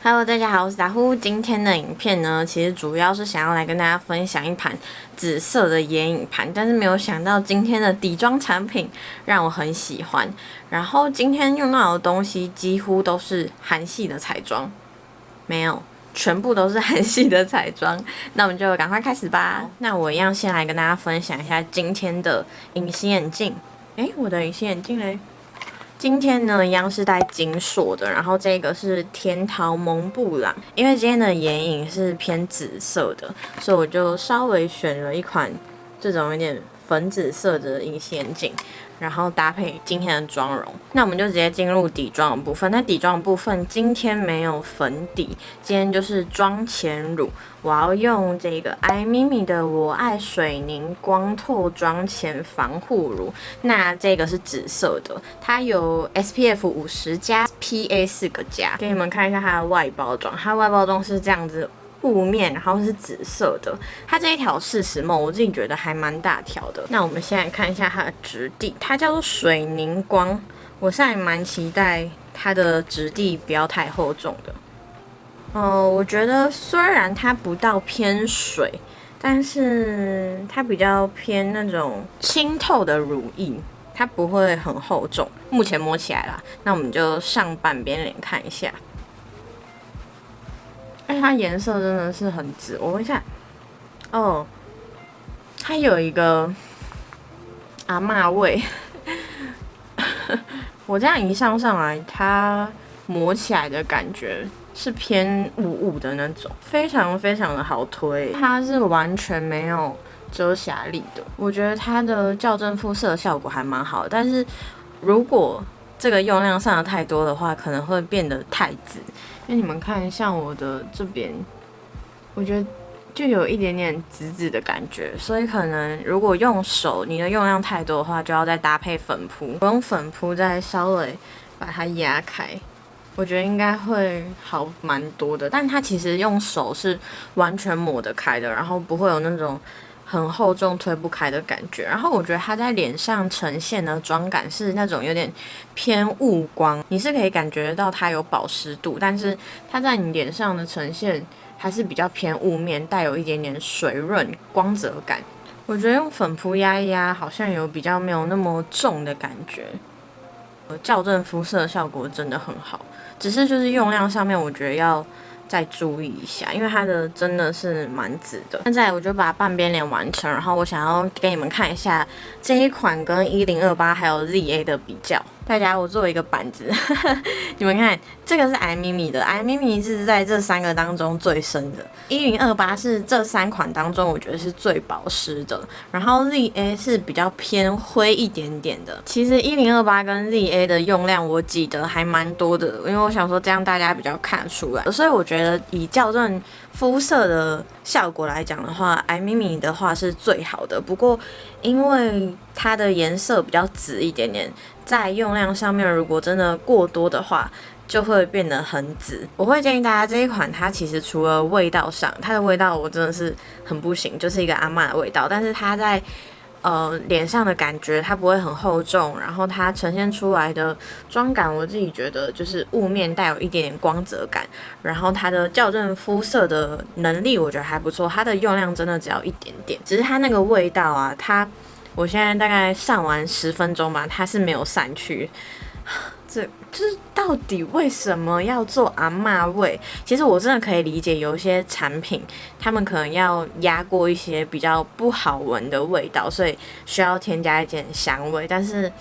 Hello， 大家好，我是达呼。今天的影片呢，其实主要是想要来跟大家分享一盘紫色的眼影盘，但是没有想到今天的底妆产品让我很喜欢。然后今天用到的东西几乎都是韩系的彩妆，没有，全部都是韩系的彩妆。那我们就赶快开始吧。那我一样先来跟大家分享一下今天的隐形眼镜。我的隐形眼镜嘞？今天呢，一样是戴金硕的，然后这个是甜桃蒙布朗。因为今天的眼影是偏紫色的，所以我就稍微选了一款这种有点粉紫色的隐形眼镜，然后搭配今天的妆容。那我们就直接进入底妆的部分。那底妆的部分今天没有粉底，今天就是妆前乳。我要用这个艾咪咪的我爱水凝光透妆前防护乳，那这个是紫色的，它有 SPF 50+、PA 4个加。给你们看一下它的外包装，它的外包装是这样子。雾面，然后是紫色的，它这一条40ml，我自己觉得还蛮大条的。那我们先来看一下它的质地，它叫做水凝光，我是还蛮期待它的质地不要太厚重的。我觉得虽然它不到偏水，但是它比较偏那种清透的乳液，它不会很厚重。目前摸起来啦，那我们就上半边脸看一下。它颜色真的是很紫，我问一下，它有一个阿嬷味，我这样一上来，它抹起来的感觉是偏雾雾的那种，非常非常的好推，它是完全没有遮瑕力的，我觉得它的校正肤色的效果还蛮好的，但是如果这个用量上的太多的话，可能会变得太紫。因为你们看，像我的这边，我觉得就有一点点紫紫的感觉，所以可能如果用手，你的用量太多的话，就要再搭配粉扑。我用粉扑再稍微把它压开，我觉得应该会好蛮多的。但它其实用手是完全抹得开的，然后不会有那种很厚重推不开的感觉，然后我觉得它在脸上呈现的妆感是那种有点偏雾光，你是可以感觉到它有保湿度，但是它在你脸上的呈现还是比较偏雾面，带有一点点水润光泽感。我觉得用粉扑压一压，好像有比较没有那么重的感觉，校正肤色的效果真的很好，只是就是用量上面，我觉得要再注意一下，因为它的真的是蛮紫的。现在我就把半边脸完成，然后我想要给你们看一下这一款跟1028还有 ZA 的比较。大家，我做一个板子，你们看，这个是艾咪咪的，艾咪咪是在这3个当中最深的，1028是这3款当中我觉得是最保湿的，然后 ZA 是比较偏灰一点点的。其实1028跟 ZA 的用量我记得还蛮多的，因为我想说这样大家比较看得出来，所以我觉得以校正肤色的效果来讲的话，艾咪咪的话是最好的。不过因为它的颜色比较紫一点点，在用量上面如果真的过多的话，就会变得很紫。我会建议大家这一款，它其实除了味道上，它的味道我真的是很不行，就是一个阿嬷的味道，但是它在脸上的感觉它不会很厚重，然后它呈现出来的妆感，我自己觉得就是雾面带有一点点光泽感，然后它的校正肤色的能力我觉得还不错，它的用量真的只要一点点，只是它那个味道啊，我现在大概上完10分钟吧，它是没有散去。就是到底为什么要做阿嬷味？其实我真的可以理解，有一些产品他们可能要压过一些比较不好闻的味道，所以需要添加一点香味，但是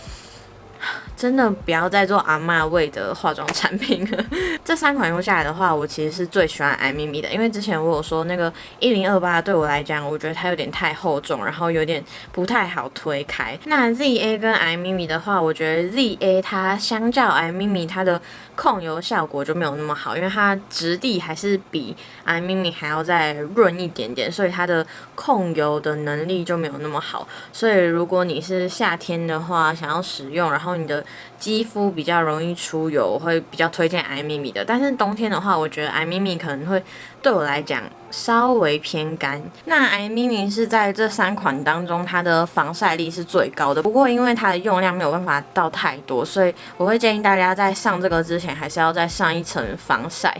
真的不要再做阿嬷味的化妆产品了。这3款用下来的话，我其实是最喜欢艾咪咪的，因为之前我有说那个1028对我来讲，我觉得它有点太厚重，然后有点不太好推开。那 ZA 跟艾咪咪的话，我觉得 ZA 它相较艾咪咪它的控油效果就没有那么好，因为它质地还是比艾咪咪还要再润一点点，所以它的控油的能力就没有那么好。所以如果你是夏天的话想要使用，然后你的肌肤比较容易出油，我会比较推荐艾咪咪的。但是冬天的话，我觉得艾咪咪可能会对我来讲稍微偏干。那艾咪咪是在这3款当中，它的防晒力是最高的。不过因为它的用量没有办法到太多，所以我会建议大家在上这个之前，还是要再上一层防晒，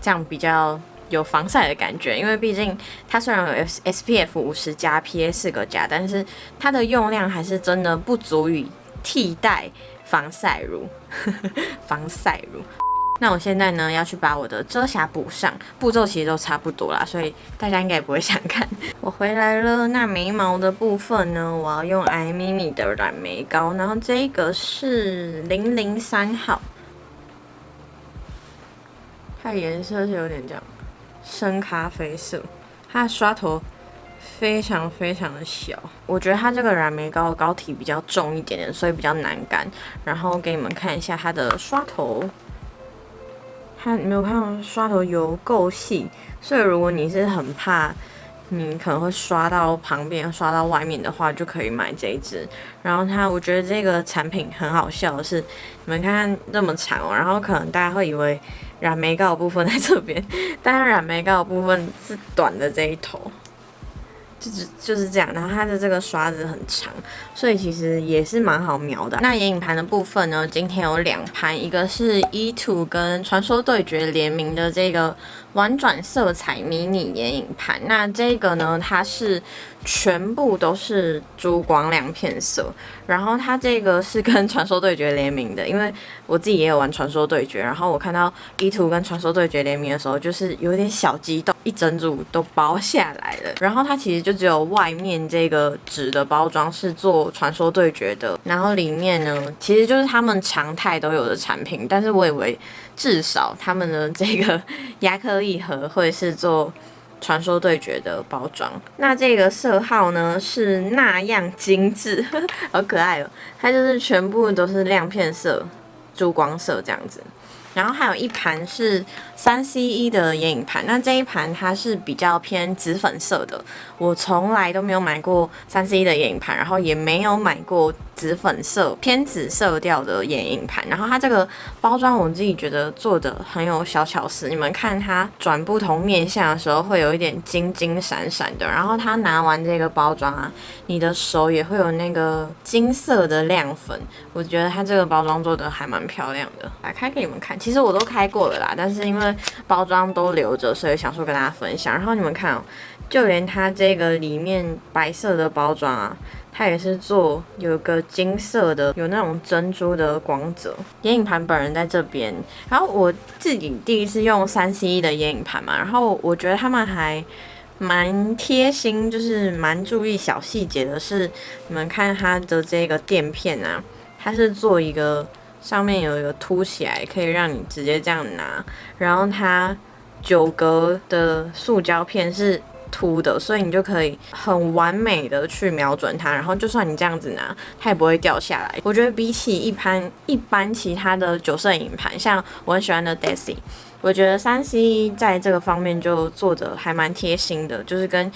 这样比较有防晒的感觉。因为毕竟它虽然有 SPF 50+、PA 4+，但是它的用量还是真的不足以替代防晒乳。防晒乳。那我现在呢要去把我的遮瑕补上，步骤其实都差不多啦，所以大家应该也不会想看。我回来了，那眉毛的部分呢，我要用艾咪咪的染眉膏，然后这个是003号，它的颜色是有点这样深咖啡色，它的刷头非常的小，我觉得它这个染眉膏的膏体比较重一点点，所以比较难干。然后给你们看一下它的刷头。它没有看到刷头油够细，所以如果你是很怕你可能会刷到旁边、刷到外面的话，就可以买这一支。然后我觉得这个产品很好笑的是，你们看这么长哦，然后可能大家会以为染眉膏的部分在这边，但是染眉膏的部分是短的这一头。就是这样，然后它的这个刷子很长，所以其实也是蛮好描的。那眼影盘的部分呢，今天有2盘，一个是 E2 跟传说对决联名的这个婉转色彩迷你眼影盘。那这个呢，它是全部都是珠光亮片色，然后它这个是跟传说对决联名的，因为我自己也有玩传说对决，然后我看到 E2 跟传说对决联名的时候，就是有点小激动，一整组都包下来了。然后它其实就只有外面这个纸的包装是做传说对决的，然后里面呢，其实就是他们常态都有的产品，但是我以为至少他们的这个亚克力盒会是做传说对决的包装。那这个色号呢是那样精致，好可爱哦！它就是全部都是亮片色、珠光色这样子。然后还有一盘是3CE 的眼影盘，那这一盘它是比较偏紫粉色的，我从来都没有买过3CE 的眼影盘，然后也没有买过紫粉色偏紫色调的眼影盘。然后它这个包装我自己觉得做的很有小巧思，你们看它转不同面向的时候会有一点金金闪闪的，然后它拿完这个包装啊，你的手也会有那个金色的亮粉，我觉得它这个包装做的还蛮漂亮的。打开给你们看，其实我都开过了啦，但是因为包装都留着，所以想说跟大家分享。然后你们看哦，就连它这个里面白色的包装啊，它也是做有个金色的，有那种珍珠的光泽。眼影盘本人在这边，然后我自己第一次用3CE 的眼影盘嘛，然后我觉得他们还蛮贴心，就是蛮注意小细节的是，你们看它的这个垫片啊，它是做一个上面有一个凸起来，可以让你直接这样拿，然后它9格的塑胶片是凸的，所以你就可以很完美的去瞄准它，然后就算你这样子拿，它也不会掉下来。我觉得比起一般其他的9色影盘，像我很喜欢的 Desi， 我觉得3CE 在这个方面就做的还蛮贴心的，就是跟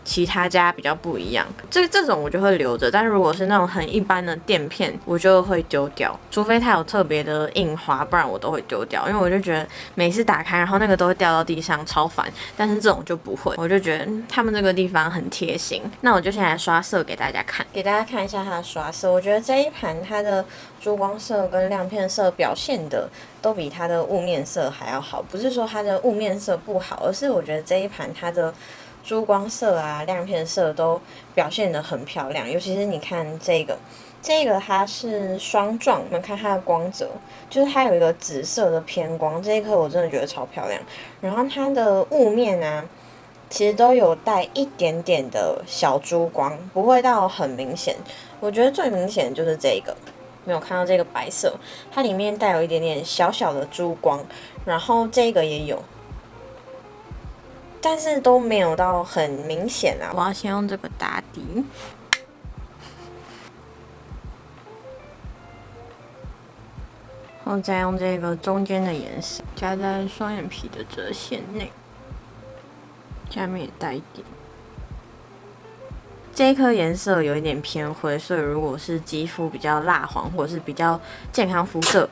其他家比较不一样，这种我就会留着，但是如果是那种很一般的垫片，我就会丢掉，除非它有特别的印花，不然我都会丢掉，因为我就觉得每次打开，然后那个都会掉到地上，超烦。但是这种就不会，我就觉得他们这个地方很贴心。那我就先来刷色给大家看，给大家看一下它的刷色。我觉得这一盘它的珠光色跟亮片色表现的都比它的雾面色还要好，不是说它的雾面色不好，而是我觉得这一盘它的珠光色啊、亮片色都表现得很漂亮，尤其是你看这个它是双撞，你们看它的光泽，就是它有一个紫色的偏光，这一颗我真的觉得超漂亮。然后它的雾面啊，其实都有带一点点的小珠光，不会到很明显。我觉得最明显的就是这个，没有看到这个白色，它里面带有一点点小小的珠光，然后这个也有。但是都没有到很明显啊！我要先用这个打底，然后再用这个中间的颜色加在双眼皮的折线内，下面也带一点。这一颗颜色有一点偏灰，所以如果是肌肤比较蜡黄，或者是比较健康肤色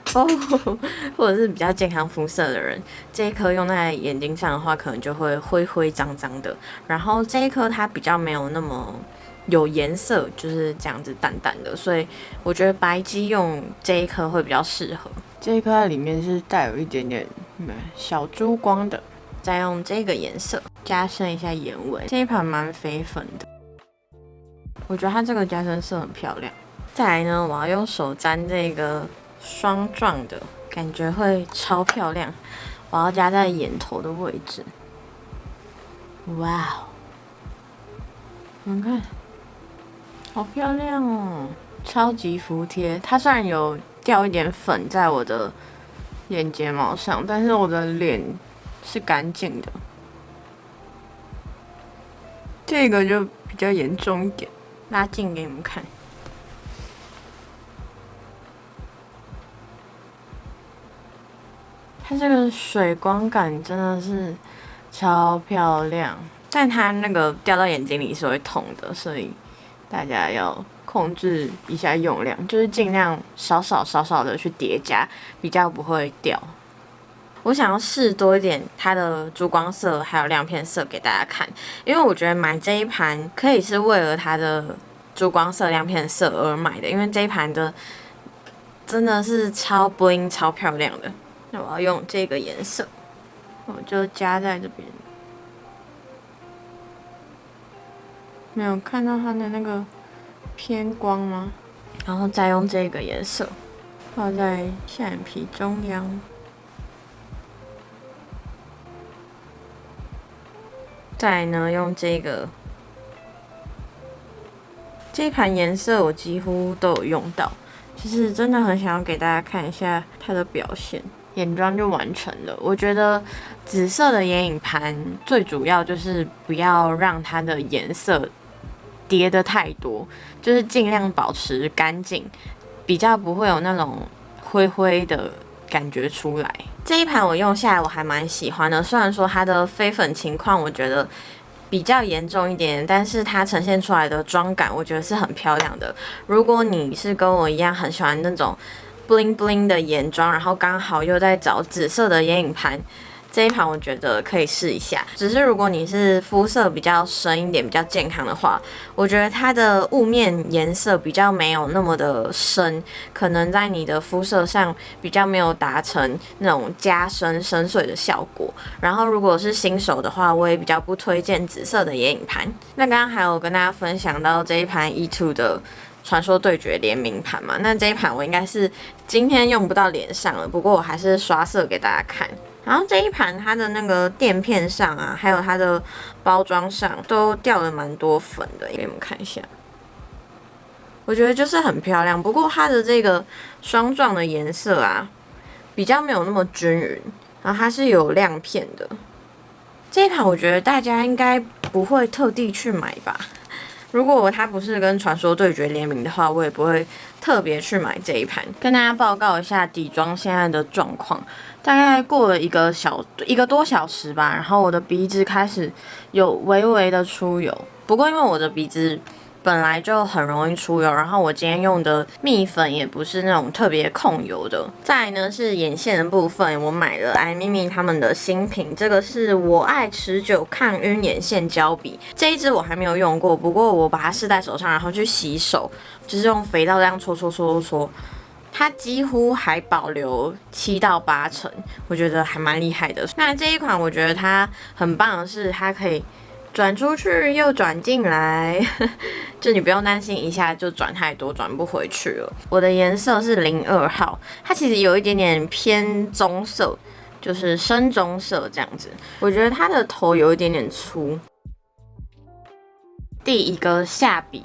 或者是比较健康肤色的人，这一颗用在眼睛上的话，可能就会灰灰脏脏的。然后这一颗它比较没有那么有颜色，就是这样子淡淡的，所以我觉得白肌用这一颗会比较适合。这一颗在里面是带有一点点小珠光的，再用这个颜色加深一下眼尾。这一盘蛮绯粉的，我觉得它这个加深色很漂亮。再来呢，我要用手沾这个霜状的，感觉会超漂亮。我要加在眼头的位置。哇哦，你们看，好漂亮哦，超级服帖。它虽然有掉一点粉在我的眼睫毛上，但是我的脸是干净的。这个就比较严重一点，拉近给你们看。它这个水光感真的是超漂亮，但它那个掉到眼睛里是会痛的，所以大家要控制一下用量，就是尽量少少的去叠加，比较不会掉。我想要试多一点它的珠光色还有亮片色给大家看，因为我觉得买这一盘可以是为了它的珠光色亮片色而买的，因为这一盘的真的是超 bling 超漂亮的。那我要用这个颜色，我就加在这边。没有看到它的那个偏光吗？然后再用这个颜色画在下眼皮中央。再来呢，用这一盘颜色我几乎都有用到，就是真的很想要给大家看一下它的表现。眼妆就完成了。我觉得紫色的眼影盘最主要就是不要让它的颜色叠得太多，就是尽量保持干净，比较不会有那种灰灰的感觉出来。这一盘我用下来我还蛮喜欢的，虽然说它的飞粉情况我觉得比较严重一点，但是它呈现出来的妆感我觉得是很漂亮的。如果你是跟我一样很喜欢那种bling bling 的眼妆，然后刚好又在找紫色的眼影盘，这一盘我觉得可以试一下。只是如果你是肤色比较深一点、比较健康的话，我觉得它的雾面颜色比较没有那么的深，可能在你的肤色上比较没有达成那种加深深邃的效果。然后如果是新手的话，我也比较不推荐紫色的眼影盘。那刚刚还有跟大家分享到这一盘 E2 的传说对决联名盘嘛，那这一盘我应该是今天用不到脸上了，不过我还是刷色给大家看。然后这一盘它的那个垫片上啊，还有它的包装上都掉了蛮多粉的，给你们看一下。我觉得就是很漂亮，不过它的这个霜状的颜色啊，比较没有那么均匀，然后它是有亮片的。这一盘我觉得大家应该不会特地去买吧。如果它不是跟传说对决联名的话，我也不会特别去买这一盘。跟大家报告一下底妆现在的状况，大概过了一个多小时吧，然后我的鼻子开始有微微的出油，不过因为我的鼻子本来就很容易出油，然后我今天用的蜜粉也不是那种特别控油的。再来呢是眼线的部分，我买了艾咪咪他们的新品，这个是我爱持久抗晕眼线胶笔，这一支我还没有用过，不过我把它试在手上，然后去洗手，就是用肥皂这样搓，它几乎还保留7到8成，我觉得还蛮厉害的。那这一款我觉得它很棒的是，它可以转出去又转进来，就你不用担心一下就转太多，转不回去了。我的颜色是02号，它其实有一点点偏棕色，就是深棕色这样子。我觉得它的头有一点点粗。第一个下笔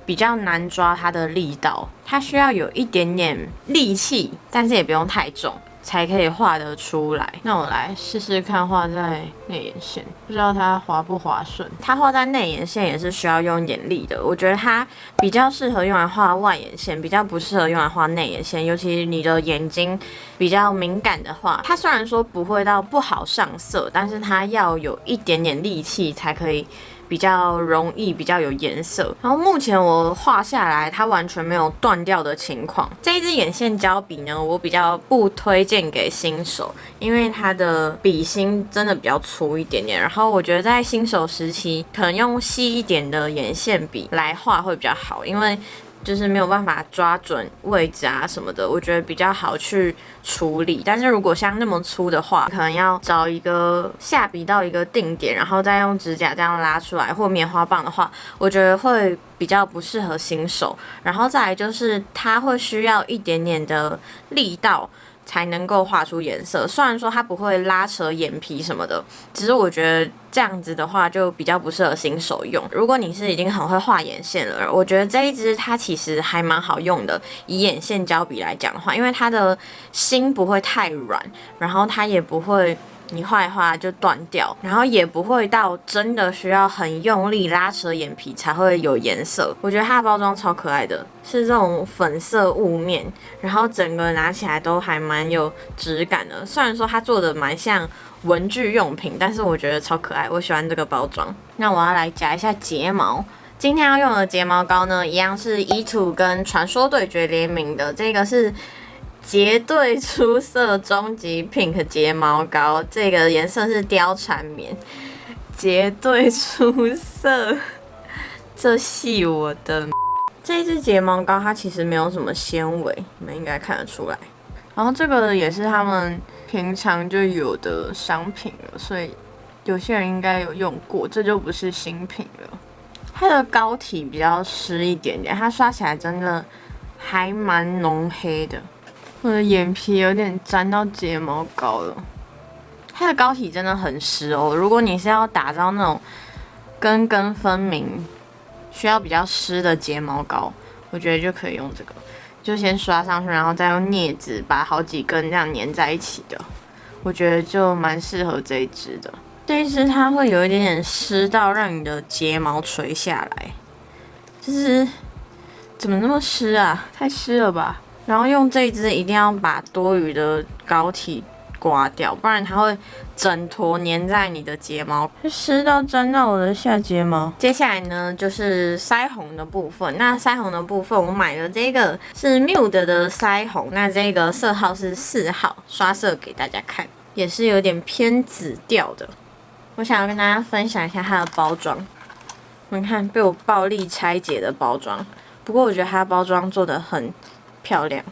比较难抓它的力道，它需要有一点点力气，但是也不用太重，才可以画得出来。那我来试试看画在内眼线，不知道它滑不滑顺。它画在内眼线也是需要用一点力的，我觉得它比较适合用来画外眼线，比较不适合用来画内眼线。尤其你的眼睛比较敏感的话，它虽然说不会到不好上色，但是它要有一点点力气才可以比较容易，比较有颜色。然后目前我画下来，它完全没有断掉的情况。这一支眼线胶笔呢，我比较不推荐给新手，因为它的笔芯真的比较粗一点点。然后我觉得在新手时期，可能用细一点的眼线笔来画会比较好，因为就是没有办法抓准位置啊什么的，我觉得比较好去处理。但是如果像那么粗的话，可能要找一个下笔到一个定点，然后再用指甲这样拉出来，或棉花棒的话，我觉得会比较不适合新手。然后再来就是它会需要一点点的力道才能够画出颜色，虽然说它不会拉扯眼皮什么的，只是我觉得这样子的话就比较不适合新手用。如果你是已经很会画眼线了，我觉得这一支它其实还蛮好用的。以眼线胶笔来讲的话，因为它的芯不会太软，然后它也不会你画一画就断掉，然后也不会到真的需要很用力拉扯眼皮才会有颜色。我觉得它的包装超可爱的，是这种粉色雾面，然后整个拿起来都还蛮有质感的。虽然说它做的蛮像文具用品，但是我觉得超可爱，我喜欢这个包装。那我要来夹一下睫毛。今天要用的睫毛膏呢，一样是E2跟传说对决联名的，这个是绝对出色终极 Pink 睫毛膏，这个颜色是貂蝉棉，绝对出色，这是我的。这一支睫毛膏它其实没有什么纤维，你们应该看得出来。然后这个也是他们平常就有的商品了，所以有些人应该有用过，这就不是新品了。它的膏体比较湿一点点，它刷起来真的还蛮浓黑的。我的眼皮有点沾到睫毛膏了，它的膏体真的很湿哦。如果你是要打造那种根根分明、需要比较湿的睫毛膏，我觉得就可以用这个，就先刷上去，然后再用镊子把好几根这样粘在一起的，我觉得就蛮适合这一支的。这一支它会有一点点湿到让你的睫毛垂下来，就是怎么那么湿啊？太湿了吧！然后用这一支一定要把多余的膏体刮掉，不然它会整坨粘在你的睫毛，湿到沾到我的下睫毛。接下来呢，就是腮红的部分。那腮红的部分，我买的这个是 Nude 的腮红，那这个色号是4号，刷色给大家看，也是有点偏紫调的。我想要跟大家分享一下它的包装，你们看被我暴力拆解的包装，不过我觉得它的包装做得很漂亮，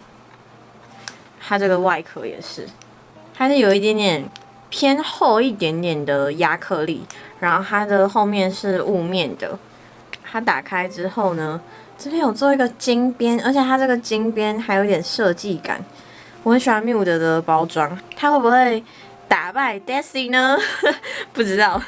它这个外壳也是，它是有一点点偏厚一点点的亚克力，然后它的后面是雾面的。它打开之后呢，这边有做一个金边，而且它这个金边还有点设计感。我很喜欢 Nude 的包装，它会不会打败 Desi 呢？不知道。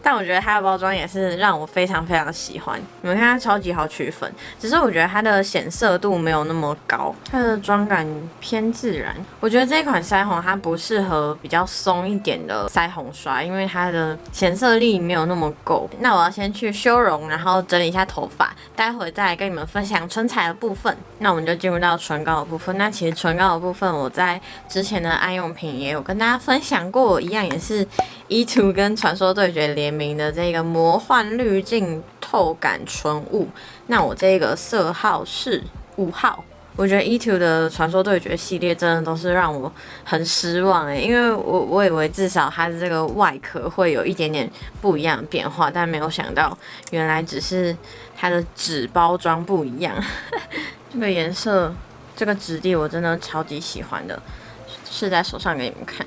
但我觉得它的包装也是让我非常非常喜欢。你们看它超级好区分，只是我觉得它的显色度没有那么高，它的妆感偏自然。我觉得这一款腮红它不适合比较松一点的腮红刷，因为它的显色力没有那么够。那我要先去修容，然后整理一下头发，待会再来跟你们分享唇彩的部分。那我们就进入到唇膏的部分。那其实唇膏的部分我在之前的爱用品也有跟大家分享过，一样也是E2跟传说对决联名的这个魔幻滤镜透感唇雾，那我这个色号是5号。我觉得E2的传说对决系列真的都是让我很失望因为我以为至少它的这个外壳会有一点点不一样的变化，但没有想到原来只是它的纸包装不一样。这个颜色，这个质地我真的超级喜欢的，试在手上给你们看。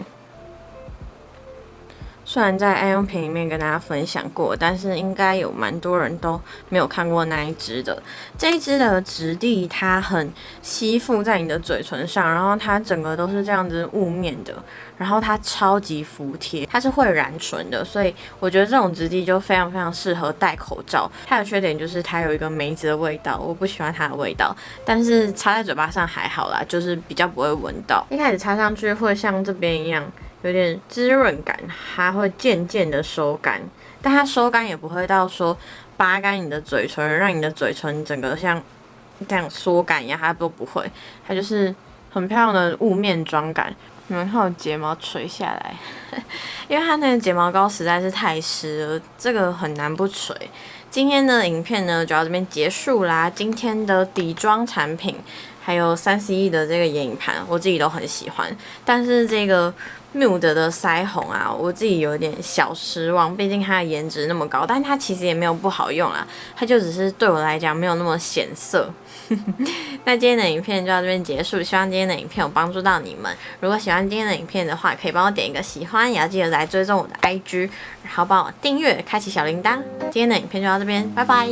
虽然在爱用品里面跟大家分享过，但是应该有蛮多人都没有看过那一支的。这一支的质地它很吸附在你的嘴唇上，然后它整个都是这样子雾面的，然后它超级服帖，它是会染唇的，所以我觉得这种质地就非常非常适合戴口罩。它的缺点就是它有一个梅子的味道，我不喜欢它的味道，但是擦在嘴巴上还好啦，就是比较不会闻到。一开始擦上去会像这边一样。有点滋润感，它会渐渐的收干，但它收干也不会到说扒干你的嘴唇，让你的嘴唇整个像这样缩干一样，它都不会，它就是很漂亮的雾面妆感。你们看我睫毛垂下来，因为它那个睫毛膏实在是太湿了，这个很难不垂。今天的影片呢就到这边结束啦。今天的底妆产品还有3CE 的这个眼影盘，我自己都很喜欢，但是这个 Nude 的腮红啊，我自己有点小失望，毕竟它的颜值那么高，但它其实也没有不好用啦，它就只是对我来讲没有那么显色。那今天的影片就到这边结束，希望今天的影片有帮助到你们。如果喜欢今天的影片的话，可以帮我点一个喜欢，也要记得来追踪我的 IG， 然后帮我订阅，开启小铃铛。今天的影片就到这边，拜拜。